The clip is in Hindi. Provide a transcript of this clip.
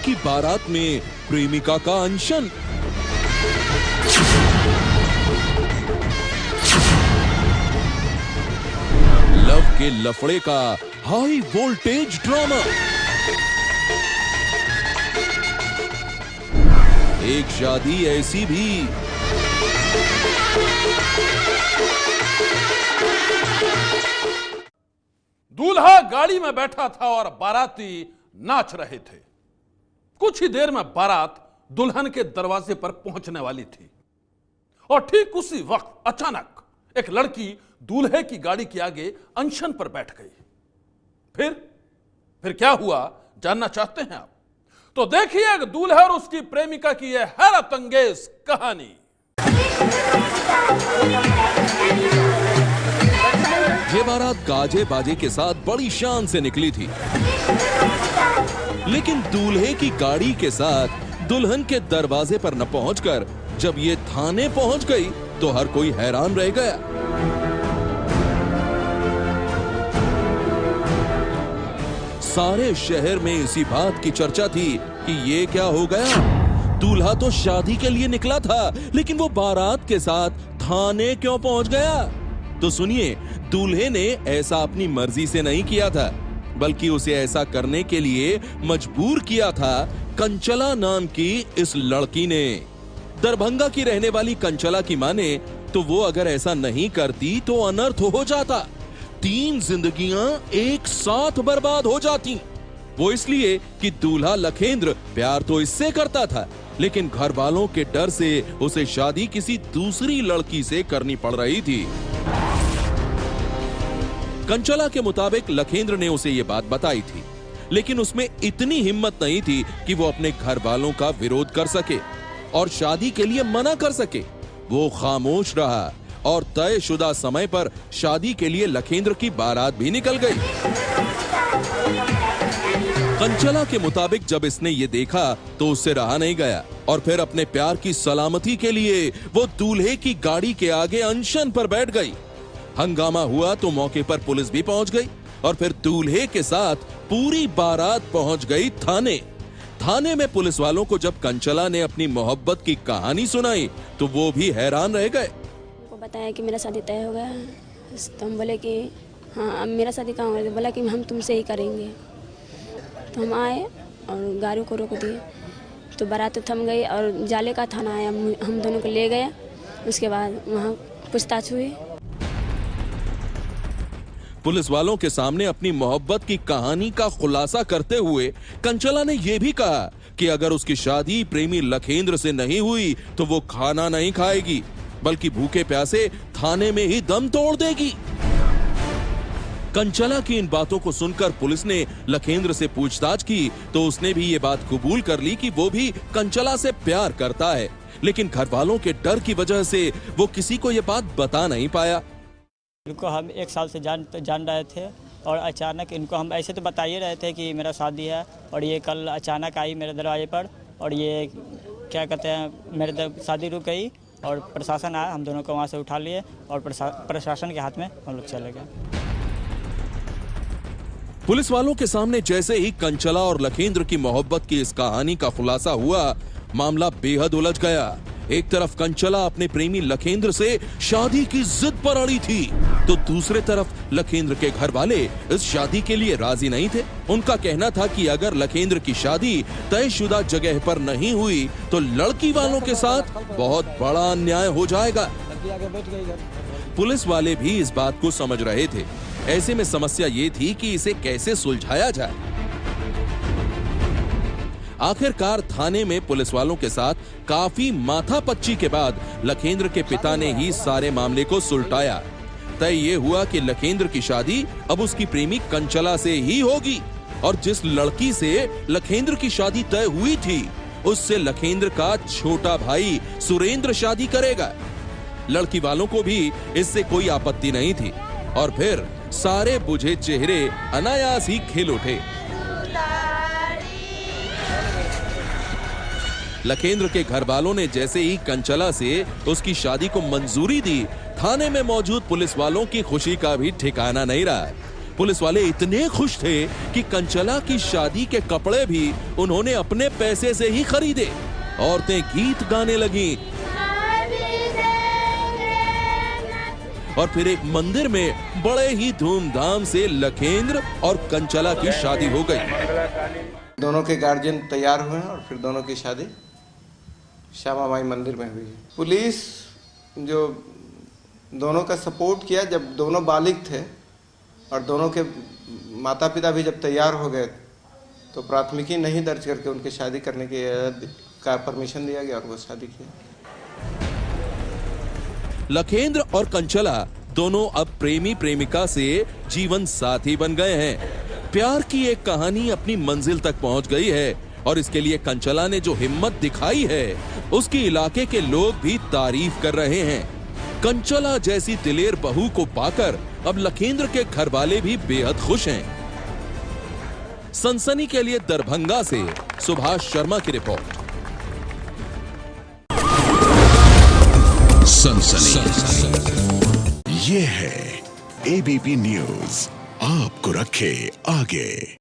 की बारात में प्रेमिका का अनशन। लव के लफड़े का हाई वोल्टेज ड्रामा। एक शादी ऐसी भी दूल्हा गाड़ी में बैठा था और बाराती नाच रहे थे। कुछ ही देर में बारात दुल्हन के दरवाजे पर पहुंचने वाली थी और ठीक उसी वक्त अचानक एक लड़की दूल्हे की गाड़ी के आगे अनशन पर बैठ गई। फिर क्या हुआ जानना चाहते हैं आप? तो देखिए दूल्हे और उसकी प्रेमिका की यह हैरत अंगेज कहानी। ये बारात गाजे बाजे के साथ बड़ी शान से निकली थी, लेकिन दूल्हे की गाड़ी के साथ दुल्हन के दरवाजे पर न पहुंचकर जब ये थाने पहुंच गई तो हर कोई हैरान रह गया। सारे शहर में इसी बात की चर्चा थी कि ये क्या हो गया। दूल्हा तो शादी के लिए निकला था, लेकिन वो बारात के साथ थाने क्यों पहुंच गया? तो सुनिए, दूल्हे ने ऐसा अपनी मर्जी से नहीं किया था, बल्कि उसे ऐसा करने के लिए मजबूर किया था कंचला नाम की इस लड़की ने। दरभंगा की रहने वाली कंचला की माने तो वो अगर ऐसा नहीं करती तो अनर्थ हो जाता। 3 जिंदगियां एक साथ बर्बाद हो जाती। वो इसलिए कि दूल्हा लखेंद्र प्यार तो इससे करता था, लेकिन घर वालों के डर से उसे शादी किसी दूसरी लड़की से करनी पड़ रही थी। कंचला के मुताबिक लखेंद्र ने उसे ये बात बताई थी, लेकिन उसमें इतनी हिम्मत नहीं थी कि वो अपने घर वालों का विरोध कर सके और शादी के लिए मना कर सके। वो खामोश रहा और तयशुदा समय पर शादी के लिए लखेंद्र की बारात भी निकल गई। कंचला के मुताबिक जब इसने ये देखा तो उससे रहा नहीं गया और फिर अपने प्यार की सलामती के लिए वो दूल्हे की गाड़ी के आगे अनशन पर बैठ गई। हंगामा हुआ तो मौके पर पुलिस भी पहुंच गई और फिर दूल्हे के साथ पूरी बारात पहुंच गई थाने। थाने में पुलिस वालों को जब कंचला ने अपनी मोहब्बत की कहानी सुनाई तो वो भी हैरान रह गए। को बताया कि मेरा शादी तय हो गया, तो हम बोले कि हाँ अब मेरा शादी कहाँ हो गया? बोला कि हम तुमसे ही करेंगे। तो हम आए और गाड़ी को रोक दिए तो बारात थम गई और जाले का थाना आया, हम दोनों को ले गया। उसके बाद वहाँ पूछताछ हुई। पुलिस वालों के सामने अपनी मोहब्बत की कहानी का खुलासा करते हुए कंचला ने यह भी कहा कि अगर उसकी शादी प्रेमी लखेंद्र से नहीं हुई तो वो खाना नहीं खाएगी, बल्कि भूखे प्यासे थाने में ही दम तोड़ देगी। कंचला की इन बातों को सुनकर पुलिस ने लखेंद्र से पूछताछ की तो उसने भी ये बात कबूल कर ली कि वो भी कंचला से प्यार करता है, लेकिन घर वालों के डर की वजह से वो किसी को ये बात बता नहीं पाया। इनको हम 1 साल से जान रहे थे और अचानक इनको हम ऐसे तो बता ही रहे थे कि मेरा शादी है, और ये कल अचानक आई मेरे दरवाजे पर और ये क्या कहते हैं मेरे शादी रुक गई और प्रशासन आया, हम दोनों को वहाँ से उठा लिए और प्रशासन के हाथ में हम लोग चले गए। पुलिस वालों के सामने जैसे ही कंचला और लखेंद्र की मोहब्बत की इस कहानी का खुलासा हुआ, मामला बेहद उलझ गया। एक तरफ कंचला अपने प्रेमी लखेंद्र से शादी की जिद पर अड़ी थी, तो दूसरे तरफ लखेंद्र के घर वाले इस शादी के लिए राजी नहीं थे। उनका कहना था कि अगर लखेंद्र की शादी तयशुदा जगह पर नहीं हुई तो लड़की वालों के साथ बहुत बड़ा अन्याय हो जाएगा। पुलिस वाले भी इस बात को समझ रहे थे। ऐसे में समस्या ये थी कि इसे कैसे सुलझाया जाए। आखिरकार थाने में पुलिस वालों के साथ काफी माथापच्ची के बाद लखेंद्र के पिता ने ही सारे मामले को सुलटाया। तय ये हुआ कि लखेंद्र की शादी अब उसकी प्रेमी कंचला से ही होगी और जिस लड़की से लखेंद्र की शादी तय हुई थी उससे लखेंद्र का छोटा भाई सुरेंद्र शादी करेगा। लड़की वालों को भी इससे कोई आपत्ति नहीं थी और फिर सारे बुझे चेहरे अनायास ही खिल उठे। लखेंद्र के घर वालों ने जैसे ही कंचला से उसकी शादी को मंजूरी दी, थाने में मौजूद पुलिस वालों की खुशी का भी ठिकाना नहीं रहा। पुलिस वाले इतने खुश थे कि कंचला की शादी के कपड़े भी उन्होंने अपने पैसे से ही खरीदे। औरतें गीत गाने लगीं और फिर एक मंदिर में बड़े ही धूमधाम से लखेंद्र और कंचला की शादी हो गई। दोनों के गार्जियन तैयार हुए हैं और फिर दोनों की शादी श्यामा माई मंदिर में हुई। पुलिस जो दोनों का सपोर्ट किया, जब दोनों बालिग थे और दोनों के माता पिता भी जब तैयार हो गए तो प्राथमिकी नहीं दर्ज करके उनकी शादी करने का परमिशन दिया गया और वो शादी की। लखेंद्र और कंचला दोनों अब प्रेमी प्रेमिका से जीवन साथी बन गए हैं। प्यार की एक कहानी अपनी मंजिल तक पहुंच गई है और इसके लिए कंचला ने जो हिम्मत दिखाई है उसकी इलाके के लोग भी तारीफ कर रहे हैं। कंचला जैसी दिलेर बहू को पाकर अब लखेंद्र के घर वाले भी बेहद खुश हैं। सनसनी के लिए दरभंगा से सुभाष शर्मा की रिपोर्ट। सनसनी ये है एबीपी न्यूज, आपको रखे आगे।